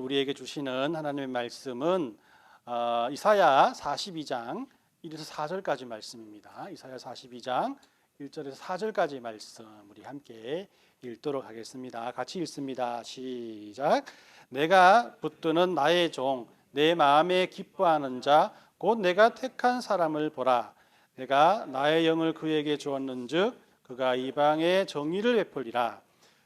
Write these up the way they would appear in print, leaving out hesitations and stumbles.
우리에게 주시는 하나님의 말씀은 이사야 42장 1에서 4절까지 말씀입니다. 이사야 42장 1절에서 4절까지 말씀 우리 함께 읽도록 하겠습니다. 같이 읽습니다. 시작. 내가 붙드는 나의 종 내 마음에 기뻐하는 자 곧 내가 택한 사람을 보라. 내가 나의 영을 그에게 주었는즉 그가 이방에 정의를 베풀리라.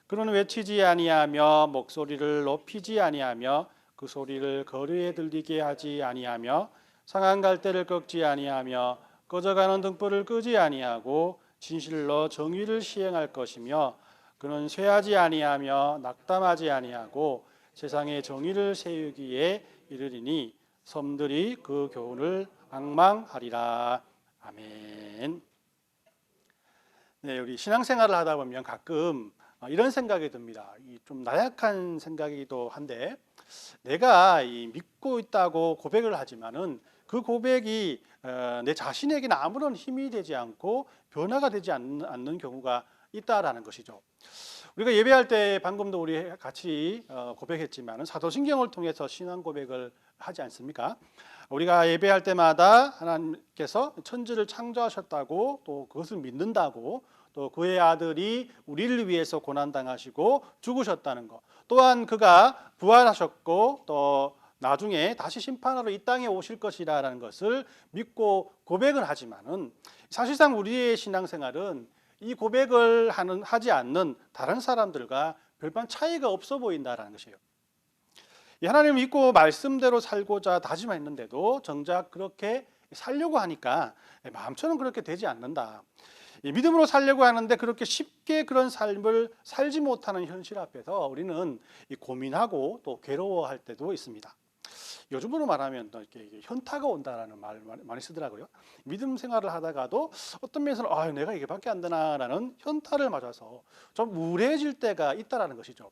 그는 외치지 아니하며 목소리를 높이지 아니하며 그 소리를 거리에 들리게 하지 아니하며 상한 갈대를 꺾지 아니하며 꺼져가는 등불을 끄지 아니하고 진실로 정의를 시행할 것이며 그는 쇠하지 아니하며 낙담하지 아니하고 세상에 정의를 세우기에 이르리니 섬들이 그 교훈을 앙망하리라. 아멘. 네, 우리 신앙생활을 하다 보면 가끔 이런 생각이 듭니다. 좀 나약한 생각이기도 한데 내가 믿고 있다고 고백을 하지만은 그 고백이 내 자신에게는 아무런 힘이 되지 않고 변화가 되지 않는 경우가 있다라는 것이죠. 우리가 예배할 때 방금도 우리 같이 고백했지만은 사도신경을 통해서 신앙 고백을 하지 않습니까? 우리가 예배할 때마다 하나님께서 천지를 창조하셨다고 또 그것을 믿는다고 또 그의 아들이 우리를 위해서 고난당하시고 죽으셨다는 것, 또한 그가 부활하셨고 또 나중에 다시 심판하러 이 땅에 오실 것이라는 것을 믿고 고백을 하지만은 사실상 우리의 신앙생활은 이 고백을 하지 않는 다른 사람들과 별반 차이가 없어 보인다라는 것이에요. 하나님을 믿고 말씀대로 살고자 다짐했는데도 정작 그렇게 살려고 하니까 마음처럼 그렇게 되지 않는다. 믿음으로 살려고 하는데 그렇게 쉽게 그런 삶을 살지 못하는 현실 앞에서 우리는 고민하고 또 괴로워할 때도 있습니다. 요즘으로 말하면 또 이렇게 현타가 온다라는 말 많이 쓰더라고요. 믿음 생활을 하다가도 어떤 면에서는 내가 이게밖에 안 되나라는 현타를 맞아서 좀 우울해질 때가 있다라는 것이죠.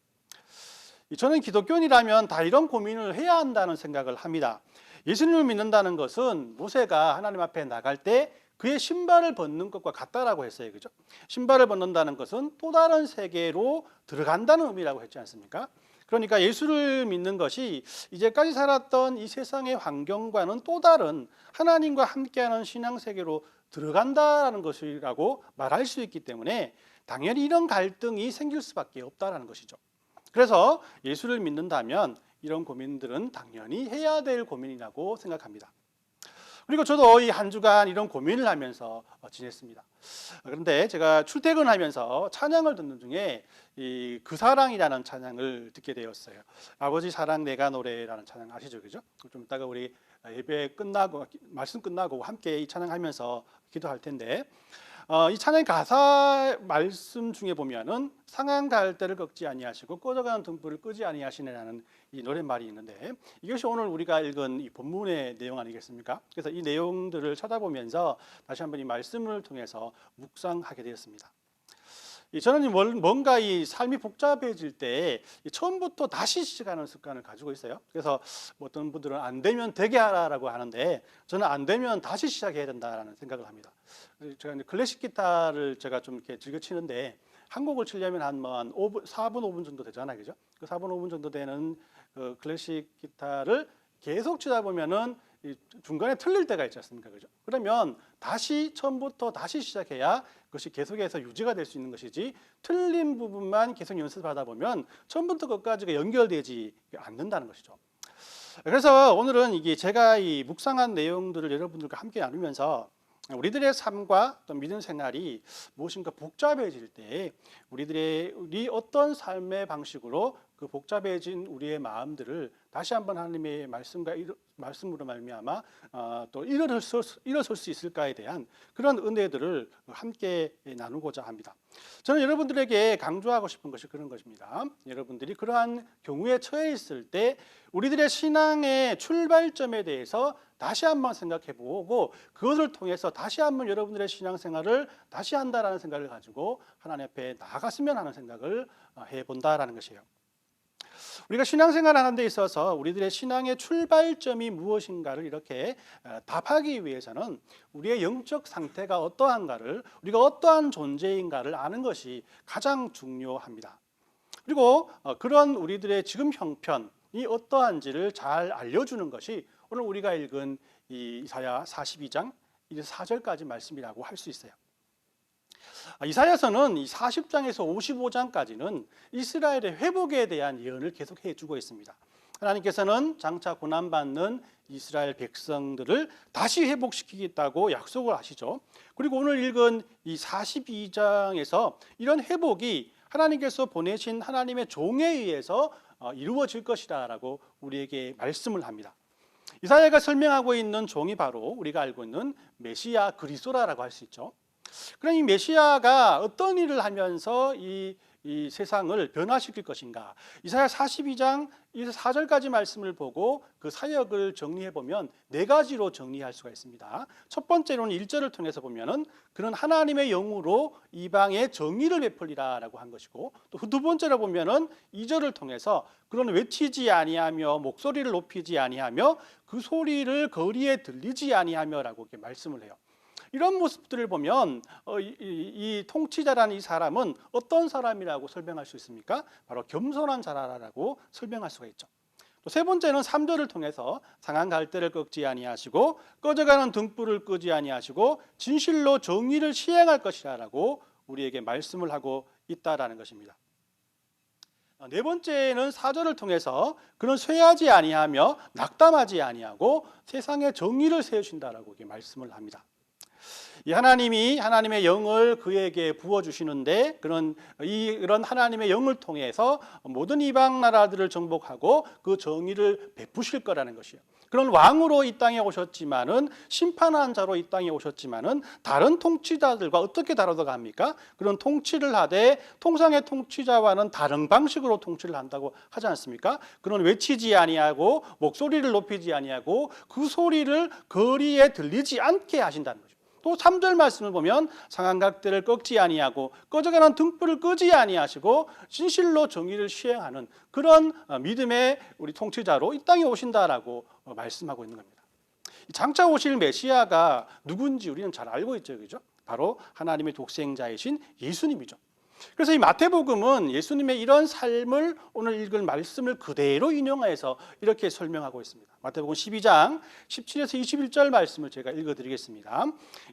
저는 기독교인이라면 다 이런 고민을 해야 한다는 생각을 합니다. 예수님을 믿는다는 것은 모세가 하나님 앞에 나갈 때 그의 신발을 벗는 것과 같다라고 했어요. 그죠? 신발을 벗는다는 것은 또 다른 세계로 들어간다는 의미라고 했지 않습니까? 그러니까 예수를 믿는 것이 이제까지 살았던 이 세상의 환경과는 또 다른 하나님과 함께하는 신앙 세계로 들어간다는 것이라고 말할 수 있기 때문에 당연히 이런 갈등이 생길 수밖에 없다는 것이죠. 그래서 예수를 믿는다면 이런 고민들은 당연히 해야 될 고민이라고 생각합니다. 그리고 저도 이 한 주간 이런 고민을 하면서 지냈습니다. 그런데 제가 출퇴근하면서 찬양을 듣는 중에 그 사랑이라는 찬양을 듣게 되었어요. 아버지 사랑 내가 노래라는 찬양 아시죠? 그죠? 좀 이따가 우리 예배 끝나고 말씀 끝나고 함께 이 찬양하면서 기도할 텐데 이 찬양 가사 말씀 중에 보면은 상한 갈대를 꺾지 아니하시고 꺼져가는 등불을 끄지 아니하시네라는 이 노랫말이 있는데 이것이 오늘 우리가 읽은 이 본문의 내용 아니겠습니까? 그래서 이 내용들을 찾아보면서 다시 한번 이 말씀을 통해서 묵상하게 되었습니다. 저는 뭔가 이 삶이 복잡해질 때 처음부터 다시 시작하는 습관을 가지고 있어요. 그래서 어떤 분들은 안 되면 되게 하라라고 하는데 저는 안 되면 다시 시작해야 된다라는 생각을 합니다. 제가 클래식 기타를 제가 좀 이렇게 즐겨 치는데 한 곡을 치려면 한 4분, 5분 정도 되잖아요. 그죠? 그 4분, 5분 정도 되는 그 클래식 기타를 계속 치다 보면은 중간에 틀릴 때가 있지 않습니까? 그죠? 그러면 다시 처음부터 다시 시작해야 그것이 계속해서 유지가 될 수 있는 것이지 틀린 부분만 계속 연습하다 보면 처음부터 끝까지가 연결되지 않는다는 것이죠. 그래서 오늘은 이게 제가 이 묵상한 내용들을 여러분들과 함께 나누면서 우리들의 삶과 또 믿음 생활이 무엇인가 복잡해질 때 우리 어떤 삶의 방식으로 그 복잡해진 우리의 마음들을 다시 한번 하나님의 말씀으로 말미암아 또 일어설 수 있을까에 대한 그런 은혜들을 함께 나누고자 합니다. 저는 여러분들에게 강조하고 싶은 것이 그런 것입니다. 여러분들이 그러한 경우에 처해 있을 때 우리들의 신앙의 출발점에 대해서 다시 한번 생각해 보고 그것을 통해서 다시 한번 여러분들의 신앙생활을 다시 한다라는 생각을 가지고 하나님 앞에 나아갔으면 하는 생각을 해본다라는 것이에요. 우리가 신앙생활을 하는 데 있어서 우리들의 신앙의 출발점이 무엇인가를 이렇게 답하기 위해서는 우리의 영적 상태가 어떠한가를 우리가 어떠한 존재인가를 아는 것이 가장 중요합니다. 그리고 그런 우리들의 지금 형편 어떠한지를 잘 알려주는 것이 오늘 우리가 읽은 이 이사야 42장 1에서 4절까지 말씀이라고 할 수 있어요. 이사야서는 이 40장에서 55장까지는 이스라엘의 회복에 대한 예언을 계속해 주고 있습니다. 하나님께서는 장차 고난받는 이스라엘 백성들을 다시 회복시키겠다고 약속을 하시죠. 그리고 오늘 읽은 이 42장에서 이런 회복이 하나님께서 보내신 하나님의 종에 의해서 이루어질 것이다라고 우리에게 말씀을 합니다. 이사야가 설명하고 있는 종이 바로 우리가 알고 있는 메시아 그리스도라고 할 수 있죠. 그럼 이 메시아가 어떤 일을 하면서 이 세상을 변화시킬 것인가? 이사야 42장 1에서 4절까지 말씀을 보고 그 사역을 정리해 보면 네 가지로 정리할 수가 있습니다. 첫 번째로는 1절을 통해서 보면은 그는 하나님의 영으로 이방에 정의를 베풀리라라고 한 것이고, 또 두 번째로 보면은 2절을 통해서 그는 외치지 아니하며 목소리를 높이지 아니하며 그 소리를 거리에 들리지 아니하며라고 이렇게 말씀을 해요. 이런 모습들을 보면 이 통치자라는 이 사람은 어떤 사람이라고 설명할 수 있습니까? 바로 겸손한 자라라고 설명할 수가 있죠. 또 세 번째는 3절을 통해서 상한 갈대를 꺾지 아니하시고 꺼져가는 등불을 끄지 아니하시고 진실로 정의를 시행할 것이라고 우리에게 말씀을 하고 있다라는 것입니다. 네 번째는 4절을 통해서 그는 쇠하지 아니하며 낙담하지 아니하고 세상에 정의를 세우신다라고 이렇게 말씀을 합니다. 이 하나님이 하나님의 영을 그에게 부어주시는데 이런 하나님의 영을 통해서 모든 이방 나라들을 정복하고 그 정의를 베푸실 거라는 것이에요. 그런 왕으로 이 땅에 오셨지만은 심판한 자로 이 땅에 오셨지만은 다른 통치자들과 어떻게 다르다고 합니까? 그런 통치를 하되 통상의 통치자와는 다른 방식으로 통치를 한다고 하지 않습니까? 그런 외치지 아니하고 목소리를 높이지 아니하고 그 소리를 거리에 들리지 않게 하신다는 거죠. 또 3절 말씀을 보면 상한 갈대를 꺾지 아니하고 꺼져가는 등불을 끄지 아니하시고 진실로 정의를 시행하는 그런 믿음의 우리 통치자로 이 땅에 오신다라고 말씀하고 있는 겁니다. 장차 오실 메시아가 누군지 우리는 잘 알고 있죠, 그죠? 바로 하나님의 독생자이신 예수님이죠. 그래서 이 마태복음은 예수님의 이런 삶을 오늘 읽을 말씀을 그대로 인용해서 이렇게 설명하고 있습니다. 마태복음 12장 17에서 21절 말씀을 제가 읽어드리겠습니다.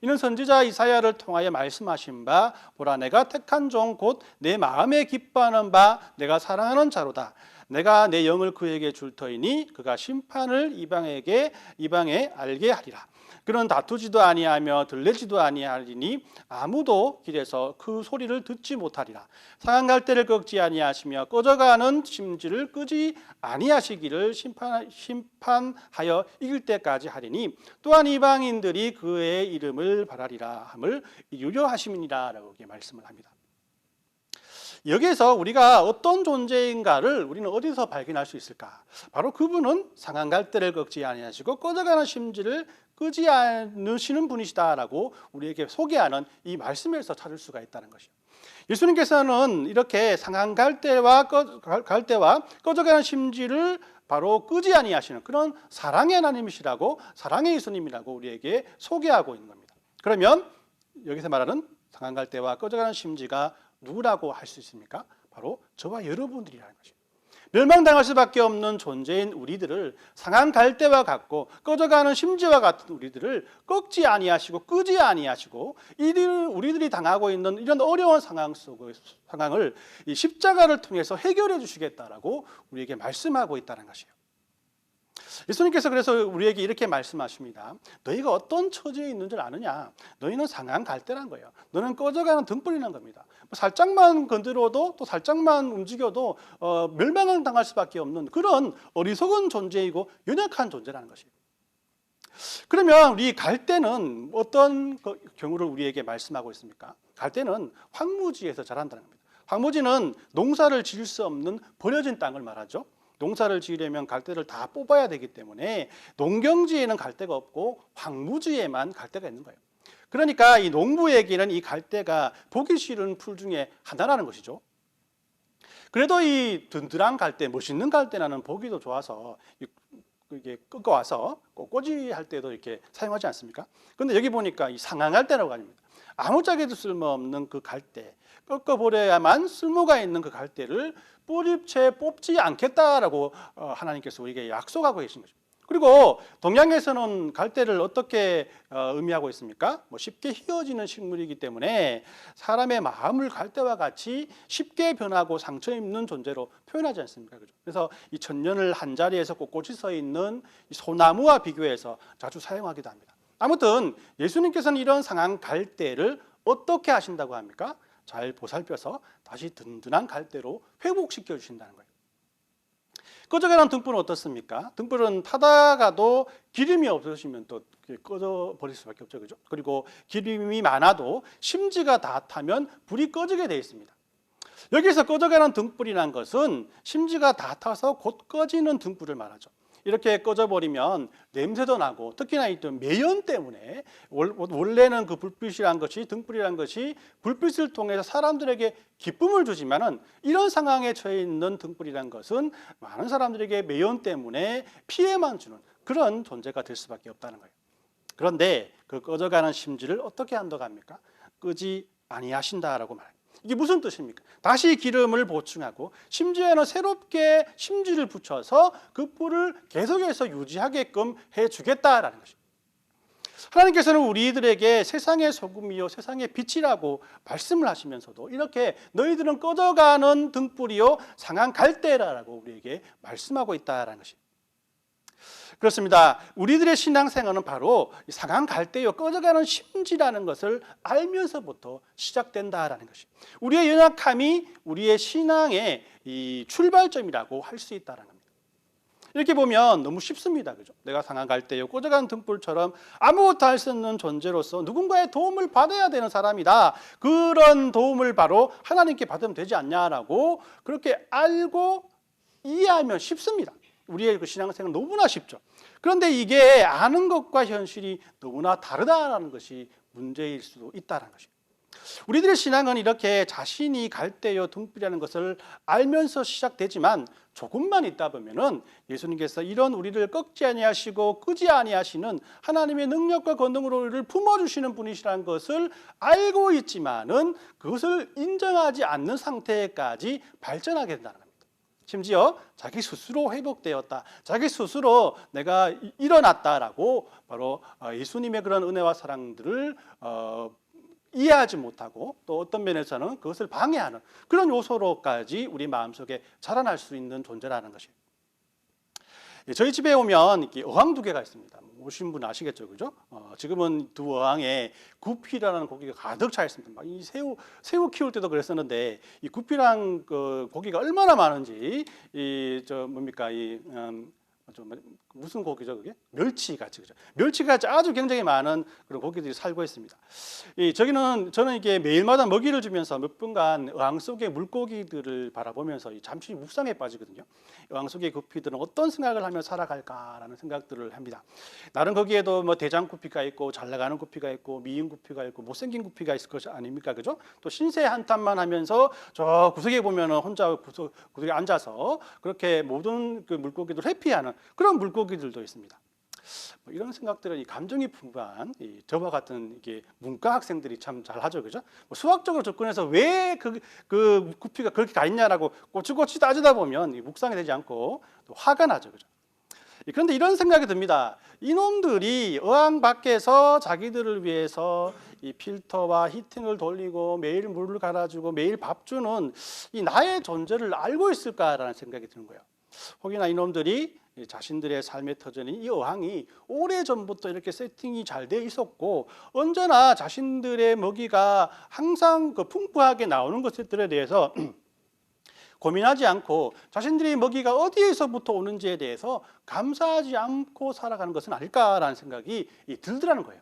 이는 선지자 이사야를 통하여 말씀하신 바 보라 내가 택한 종 곧 내 마음에 기뻐하는 바 내가 사랑하는 자로다. 내가 내 영을 그에게 줄 터이니 그가 심판을 이방에 알게 하리라. 그는 다투지도 아니하며 들레지도 아니하리니 아무도 길에서 그 소리를 듣지 못하리라. 상한 갈대를 꺾지 아니하시며 꺼져가는 심지를 끄지 아니하시기를 심판하여 이길 때까지 하리니 또한 이방인들이 그의 이름을 바라리라 함을 유료하심이니라라고 말씀을 합니다. 여기에서 우리가 어떤 존재인가를 우리는 어디서 발견할 수 있을까? 바로 그분은 상한 갈대를 꺾지 아니하시고 꺼져가는 심지를 끄지 않으시는 분이시다라고 우리에게 소개하는 이 말씀에서 찾을 수가 있다는 것이요. 예수님께서는 이렇게 상한 갈대와 꺼져가는 심지를 바로 끄지 아니하시는 그런 사랑의 하나님이시라고 사랑의 예수님이라고 우리에게 소개하고 있는 겁니다. 그러면 여기서 말하는 상한 갈대와 꺼져가는 심지가 누구라고 할 수 있습니까? 바로 저와 여러분들이라는 것입니다. 멸망당할 수밖에 없는 존재인 우리들을 상한 갈대와 같고 꺼져가는 심지와 같은 우리들을 꺾지 아니하시고 끄지 아니하시고 우리들이 당하고 있는 이런 어려운 상황을 이 십자가를 통해서 해결해 주시겠다라고 우리에게 말씀하고 있다는 것이에요. 예수님께서 그래서 우리에게 이렇게 말씀하십니다. 너희가 어떤 처지에 있는 줄 아느냐? 너희는 상한 갈대란 거예요. 너는 꺼져가는 등불이란 겁니다. 살짝만 건드려도 또 살짝만 움직여도 멸망을 당할 수밖에 없는 그런 어리석은 존재이고 연약한 존재라는 것이에요. 그러면 우리 갈대는 어떤 경우를 우리에게 말씀하고 있습니까? 갈대는 황무지에서 자란다는 겁니다. 황무지는 농사를 지을 수 없는 버려진 땅을 말하죠. 농사를 지으려면 갈대를 다 뽑아야 되기 때문에 농경지에는 갈대가 없고 황무지에만 갈대가 있는 거예요. 그러니까 이 농부에게는 이 갈대가 보기 싫은 풀 중에 하나라는 것이죠. 그래도 이 든든한 갈대, 멋있는 갈대는 보기도 좋아서 이게 꺾어와서 꼬꼬지할 때도 이렇게 사용하지 않습니까? 그런데 여기 보니까 이 상한 갈대라고 합니다. 아무짝에도 쓸모없는 그 갈대, 꺾어버려야만 쓸모가 있는 그 갈대를 뿌리채 뽑지 않겠다라고 하나님께서 우리에게 약속하고 계신 거죠. 그리고 동양에서는 갈대를 어떻게 의미하고 있습니까? 쉽게 휘어지는 식물이기 때문에 사람의 마음을 갈대와 같이 쉽게 변하고 상처 입는 존재로 표현하지 않습니까? 그래서 이 천년을 한 자리에서 꼿꼿이 서 있는 소나무와 비교해서 자주 사용하기도 합니다. 아무튼 예수님께서는 이런 상한 갈대를 어떻게 하신다고 합니까? 잘 보살펴서 다시 든든한 갈대로 회복시켜 주신다는 거예요. 꺼져가는 등불은 어떻습니까? 등불은 타다가도 기름이 없으시면 또 꺼져 버릴 수밖에 없죠, 그죠? 그리고 기름이 많아도 심지가 다 타면 불이 꺼지게 되어 있습니다. 여기서 꺼져가는 등불이란 것은 심지가 다 타서 곧 꺼지는 등불을 말하죠. 이렇게 꺼져버리면 냄새도 나고, 특히나 이 매연 때문에 원래는 그 불빛이란 것이, 등불이란 것이 불빛을 통해서 사람들에게 기쁨을 주지만은 이런 상황에 처해 있는 등불이란 것은 많은 사람들에게 매연 때문에 피해만 주는 그런 존재가 될 수밖에 없다는 거예요. 그런데 그 꺼져가는 심지를 어떻게 한다고 합니까? 끄지 아니하신다라고 말합니다. 이게 무슨 뜻입니까? 다시 기름을 보충하고 심지어는 새롭게 심지를 붙여서 그 불을 계속해서 유지하게끔 해주겠다라는 것입니다. 하나님께서는 우리들에게 세상의 소금이요 세상의 빛이라고 말씀을 하시면서도 이렇게 너희들은 꺼져가는 등불이요 상한 갈대라라고 우리에게 말씀하고 있다라는 것입니다. 그렇습니다. 우리들의 신앙생활은 바로 상한 갈대요 꺼져가는 심지라는 것을 알면서부터 시작된다라는 것입니다. 우리의 연약함이 우리의 신앙의 이 출발점이라고 할 수 있다는 겁니다. 이렇게 보면 너무 쉽습니다. 그죠? 내가 상한 갈대요 꺼져가는 등불처럼 아무것도 할 수 없는 존재로서 누군가의 도움을 받아야 되는 사람이다. 그런 도움을 바로 하나님께 받으면 되지 않냐라고 그렇게 알고 이해하면 쉽습니다. 우리의 그 신앙생활은 너무나 쉽죠. 그런데 이게 아는 것과 현실이 너무나 다르다는 것이 문제일 수도 있다는 것입니다. 우리들의 신앙은 이렇게 자신이 갈대요 등불이라는 것을 알면서 시작되지만 조금만 있다 보면은 예수님께서 이런 우리를 꺾지 아니하시고 끄지 아니하시는 하나님의 능력과 권능으로 우리를 품어주시는 분이시라는 것을 알고 있지만은 그것을 인정하지 않는 상태까지 발전하게 된다는 겁니다. 심지어 자기 스스로 회복되었다, 자기 스스로 내가 일어났다라고 바로 예수님의 그런 은혜와 사랑들을 이해하지 못하고 또 어떤 면에서는 그것을 방해하는 그런 요소로까지 우리 마음속에 자라날 수 있는 존재라는 것이에요. 저희 집에 오면 이렇게 어항 2개가 있습니다. 오신 분 아시겠죠, 그죠? 지금은 두 어항에 구피라는 고기가 가득 차 있습니다. 막 이 새우 키울 때도 그랬었는데 이 구피랑 그 고기가 얼마나 많은지 무슨 고기죠, 그게? 멸치같이, 그죠? 멸치같이 아주 굉장히 많은 그런 고기들이 살고 있습니다. 저는 이게 매일마다 먹이를 주면서 몇 분간 어항 속의 물고기들을 바라보면서 잠시 묵상에 빠지거든요. 어항 속의 구피들은 어떤 생각을 하며 살아갈까라는 생각들을 합니다. 나름 거기에도 뭐 대장 구피가 있고 잘 나가는 구피가 있고 미인 구피가 있고 못생긴 구피가 있을 것 아닙니까, 그죠? 또 신세 한탄만 하면서 저 구석에 보면은 혼자 구석에 앉아서 그렇게 모든 그 물고기들 회피하는 그런 물고기들도 있습니다. 이런 생각들은 이 감정이 풍부한 저와 같은 이게 문과 학생들이 참 잘하죠, 그죠? 수학적으로 접근해서 왜 그 구피가 그렇게 가 있냐라고 꼬치꼬치 따지다 보면 묵상이 되지 않고 또 화가 나죠, 그죠? 그런데 이런 생각이 듭니다. 이놈들이 어항 밖에서 자기들을 위해서 이 필터와 히팅을 돌리고 매일 물을 갈아주고 매일 밥 주는 이 나의 존재를 알고 있을까라는 생각이 드는 거예요. 혹여나 이놈들이 자신들의 삶의 터전인 이 어항이 오래전부터 이렇게 세팅이 잘 돼 있었고 언제나 자신들의 먹이가 항상 그 풍부하게 나오는 것들에 대해서 고민하지 않고 자신들의 먹이가 어디에서부터 오는지에 대해서 감사하지 않고 살아가는 것은 아닐까라는 생각이 들더라는 거예요.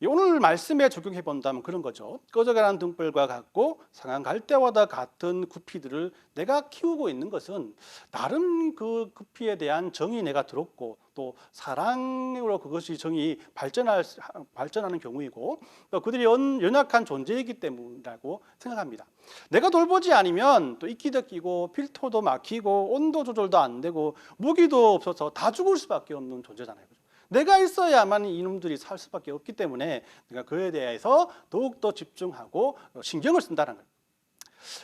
오늘 말씀에 적용해 본다면 그런 거죠. 꺼져가는 등불과 같고 상한 갈대와도 같은 구피들을 내가 키우고 있는 것은 나름 그 구피에 대한 정이 내가 들었고 또 사랑으로 그것이 정이 발전하는 경우이고 또 그들이 연약한 존재이기 때문이라고 생각합니다. 내가 돌보지 않으면 또 이끼도 끼고 필터도 막히고 온도 조절도 안 되고 무기도 없어서 다 죽을 수밖에 없는 존재잖아요. 내가 있어야만 이놈들이 살 수밖에 없기 때문에 내가 그에 대해서 더욱더 집중하고 신경을 쓴다는 거예요.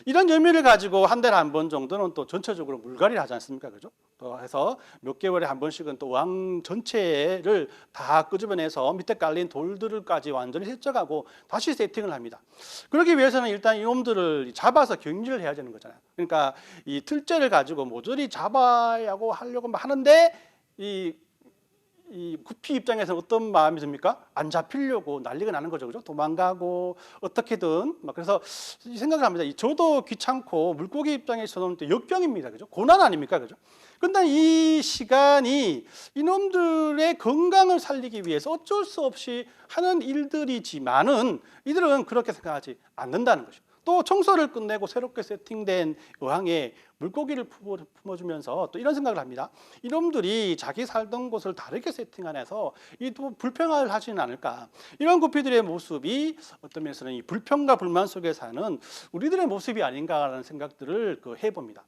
이런 의미를 가지고 한 달에 한 번 정도는 또 전체적으로 물갈이를 하지 않습니까? 그죠? 또 해서 몇 개월에 한 번씩은 또 왕 전체를 다 끄집어내서 밑에 깔린 돌들까지 완전히 세척하고 다시 세팅을 합니다. 그러기 위해서는 일단 이놈들을 잡아서 격리를 해야 되는 거잖아요. 그러니까 이 틀째를 가지고 모조리 잡아야고 하려고 하는데 이 구피 입장에서는 어떤 마음이 듭니까? 안 잡히려고 난리가 나는 거죠, 그죠? 도망가고 어떻게든 막 그래서 이 생각을 합니다. 저도 귀찮고 물고기 입장에서는 역병입니다, 그죠? 고난 아닙니까, 그죠? 근데 이 시간이 이놈들의 건강을 살리기 위해서 어쩔 수 없이 하는 일들이지만은 이들은 그렇게 생각하지 않는다는 것이죠. 또 청소를 끝내고 새롭게 세팅된 어항에 물고기를 품어주면서 또 이런 생각을 합니다. 이놈들이 자기 살던 곳을 다르게 세팅해서 이 또 불평을 하지는 않을까. 이런 구피들의 모습이 어떤 면에서는 이 불평과 불만 속에 사는 우리들의 모습이 아닌가라는 생각들을 해봅니다.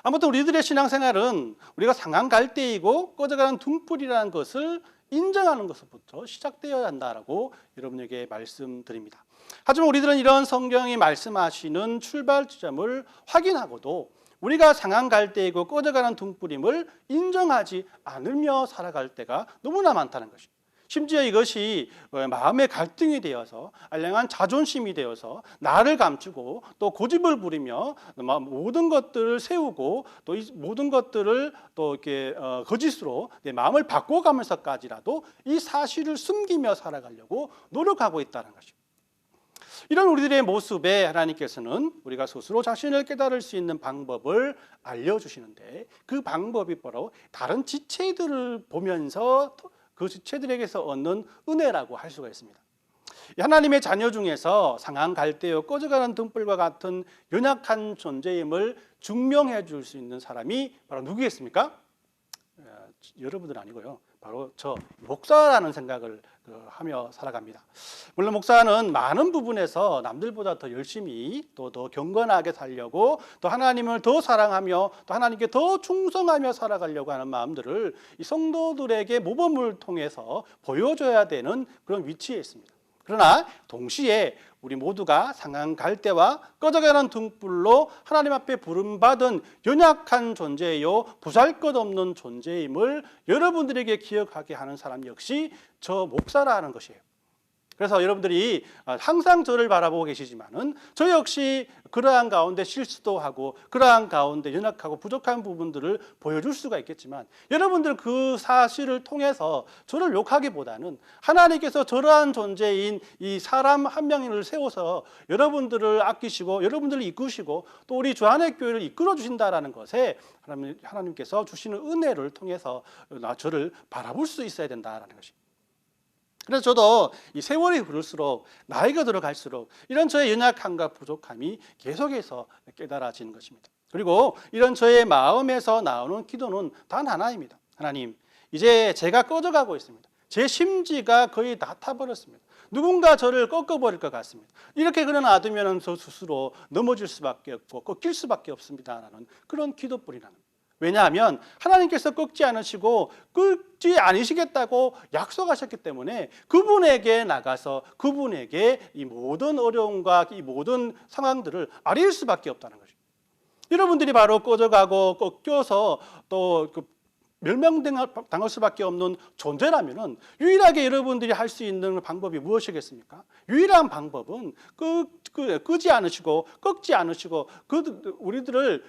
아무튼 우리들의 신앙생활은 우리가 상한 갈대이고 꺼져가는 등불이라는 것을 인정하는 것부터 시작되어야 한다라고 여러분에게 말씀드립니다. 하지만 우리들은 이런 성경이 말씀하시는 출발 지점을 확인하고도 우리가 상한 갈대이고 꺼져가는 등불임을 인정하지 않으며 살아갈 때가 너무나 많다는 것입니다. 심지어 이것이 마음의 갈등이 되어서 알량한 자존심이 되어서 나를 감추고 또 고집을 부리며 모든 것들을 세우고 또 이 모든 것들을 또 이렇게 거짓으로 내 마음을 바꿔가면서까지라도 이 사실을 숨기며 살아가려고 노력하고 있다는 것입니다. 이런 우리들의 모습에 하나님께서는 우리가 스스로 자신을 깨달을 수 있는 방법을 알려주시는데 그 방법이 바로 다른 지체들을 보면서 그 지체들에게서 얻는 은혜라고 할 수가 있습니다. 하나님의 자녀 중에서 상한 갈대요 꺼져가는 등불과 같은 연약한 존재임을 증명해 줄 수 있는 사람이 바로 누구겠습니까? 여러분들은 아니고요. 바로 저 목사라는 생각을 하며 살아갑니다. 물론 목사는 많은 부분에서 남들보다 더 열심히 또 더 경건하게 살려고 또 하나님을 더 사랑하며 또 하나님께 더 충성하며 살아가려고 하는 마음들을 이 성도들에게 모범을 통해서 보여줘야 되는 그런 위치에 있습니다. 그러나 동시에 우리 모두가 상한 갈대와 꺼져가는 등불로 하나님 앞에 부름받은 연약한 존재요 보잘것없는 존재임을 여러분들에게 기억하게 하는 사람 역시 저 목사라는 것이에요. 그래서 여러분들이 항상 저를 바라보고 계시지만은 저 역시 그러한 가운데 실수도 하고 그러한 가운데 연약하고 부족한 부분들을 보여줄 수가 있겠지만 여러분들 그 사실을 통해서 저를 욕하기보다는 하나님께서 저러한 존재인 이 사람 한 명을 세워서 여러분들을 아끼시고 여러분들을 이끄시고 또 우리 주안의 교회를 이끌어 주신다라는 것에 하나님께서 주시는 은혜를 통해서 저를 바라볼 수 있어야 된다라는 것입니다. 그래서 저도 이 세월이 흐를수록 나이가 들어갈수록 이런 저의 연약함과 부족함이 계속해서 깨달아지는 것입니다. 그리고 이런 저의 마음에서 나오는 기도는 단 하나입니다. 하나님, 이제 제가 꺼져가고 있습니다. 제 심지가 거의 다 타버렸습니다. 누군가 저를 꺾어버릴 것 같습니다. 이렇게 그냥 놔두면 저 스스로 넘어질 수밖에 없고 꺾일 수밖에 없습니다라는 그런 기도뿐이 나는 거예요. 왜냐하면 하나님께서 꺾지 않으시고 꺾지 않으시겠다고 약속하셨기 때문에 그분에게 나가서 그분에게 이 모든 어려움과 이 모든 상황들을 아뢰일 수밖에 없다는 것입니다. 여러분들이 바로 꺼져가고 꺾여서 또 멸망당할 수밖에 없는 존재라면은 유일하게 여러분들이 할 수 있는 방법이 무엇이겠습니까? 유일한 방법은 끄지 않으시고 꺾지 않으시고 우리들을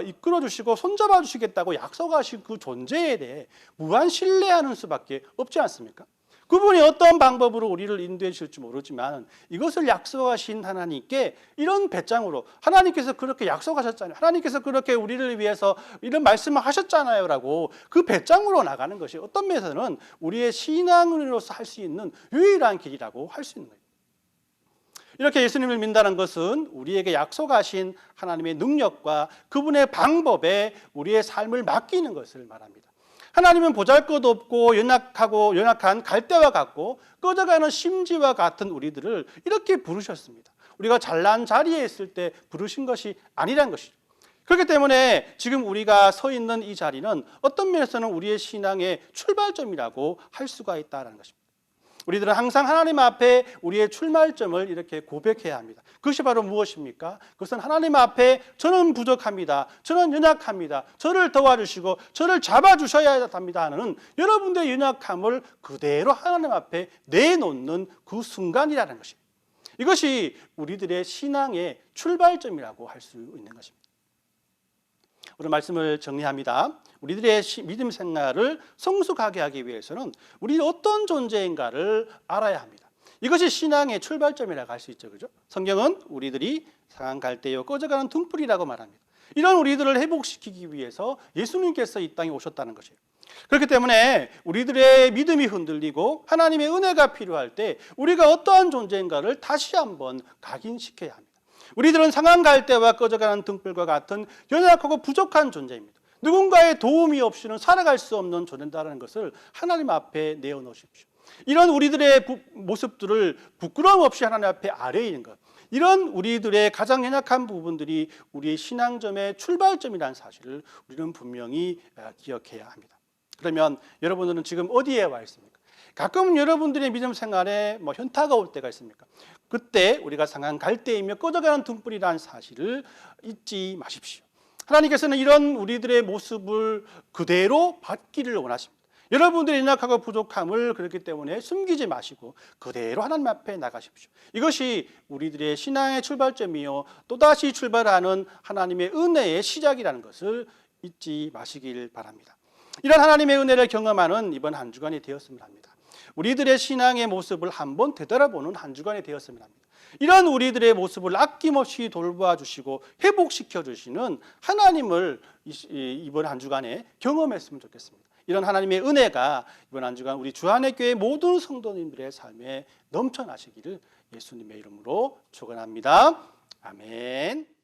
이끌어 주시고 손잡아 주시겠다고 약속하신 그 존재에 대해 무한 신뢰하는 수밖에 없지 않습니까? 그분이 어떤 방법으로 우리를 인도해 주실지 모르지만 이것을 약속하신 하나님께 이런 배짱으로 하나님께서 그렇게 약속하셨잖아요. 하나님께서 그렇게 우리를 위해서 이런 말씀을 하셨잖아요 라고 그 배짱으로 나가는 것이 어떤 면에서는 우리의 신앙으로서 할 수 있는 유일한 길이라고 할 수 있는 거예요. 이렇게 예수님을 믿는다는 것은 우리에게 약속하신 하나님의 능력과 그분의 방법에 우리의 삶을 맡기는 것을 말합니다. 하나님은 보잘것없고 연약한 갈대와 같고 꺼져가는 심지와 같은 우리들을 이렇게 부르셨습니다. 우리가 잘난 자리에 있을 때 부르신 것이 아니라는 것이죠. 그렇기 때문에 지금 우리가 서 있는 이 자리는 어떤 면에서는 우리의 신앙의 출발점이라고 할 수가 있다는 것입니다. 우리들은 항상 하나님 앞에 우리의 출발점을 이렇게 고백해야 합니다. 그것이 바로 무엇입니까? 그것은 하나님 앞에 저는 부족합니다. 저는 연약합니다. 저를 도와주시고 저를 잡아주셔야 합니다 하는 여러분들의 연약함을 그대로 하나님 앞에 내놓는 그 순간이라는 것입니다. 이것이 우리들의 신앙의 출발점이라고 할 수 있는 것입니다. 오늘 말씀을 정리합니다. 우리들의 믿음 생활을 성숙하게 하기 위해서는 우리는 어떤 존재인가를 알아야 합니다. 이것이 신앙의 출발점이라고 할 수 있죠. 그죠? 성경은 우리들이 상한 갈대요 꺼져가는 등불이라고 말합니다. 이런 우리들을 회복시키기 위해서 예수님께서 이 땅에 오셨다는 것이에요. 그렇기 때문에 우리들의 믿음이 흔들리고 하나님의 은혜가 필요할 때 우리가 어떠한 존재인가를 다시 한번 각인시켜야 합니다. 우리들은 상한 갈대와 꺼져가는 등불과 같은 연약하고 부족한 존재입니다. 누군가의 도움이 없이는 살아갈 수 없는 존재다라는 것을 하나님 앞에 내어놓으십시오. 이런 우리들의 모습들을 부끄러움 없이 하나님 앞에 아뢰이는 것, 이런 우리들의 가장 연약한 부분들이 우리의 신앙점의 출발점이라는 사실을 우리는 분명히 기억해야 합니다. 그러면 여러분들은 지금 어디에 와 있습니까? 가끔 여러분들의 믿음 생활에 현타가 올 때가 있습니까? 그때 우리가 상한 갈대이며 꺼져가는 등불이라는 사실을 잊지 마십시오. 하나님께서는 이런 우리들의 모습을 그대로 받기를 원하십니다. 여러분들의 연약하고 부족함을 그렇기 때문에 숨기지 마시고 그대로 하나님 앞에 나가십시오. 이것이 우리들의 신앙의 출발점이요 또다시 출발하는 하나님의 은혜의 시작이라는 것을 잊지 마시길 바랍니다. 이런 하나님의 은혜를 경험하는 이번 한 주간이 되었으면 합니다. 우리들의 신앙의 모습을 한번 되돌아보는 한 주간이 되었으면 합니다. 이런 우리들의 모습을 아낌없이 돌보아 주시고 회복시켜 주시는 하나님을 이번 한 주간에 경험했으면 좋겠습니다. 이런 하나님의 은혜가 이번 한 주간 우리 주안의교회 모든 성도님들의 삶에 넘쳐나시기를 예수님의 이름으로 축원합니다. 아멘.